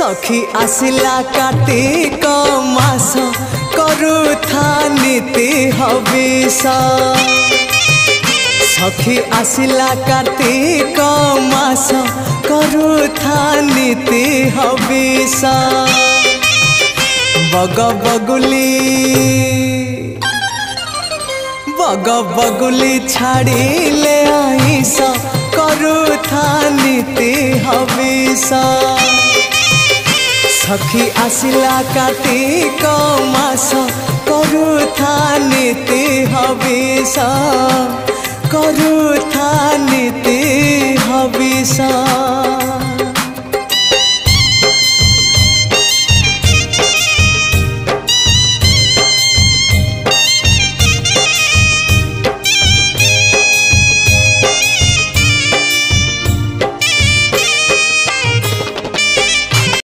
सखी आसिला कार्तिक मास करुथा नीति हविष सखी आसिला कार्तिक मास करुथा नीति हविष बग बगुली छाड़िले आईस करुथा नीति हविष सखी आसिला कार्तिक मास करुथा नीति हविष करुथा नीति हविष।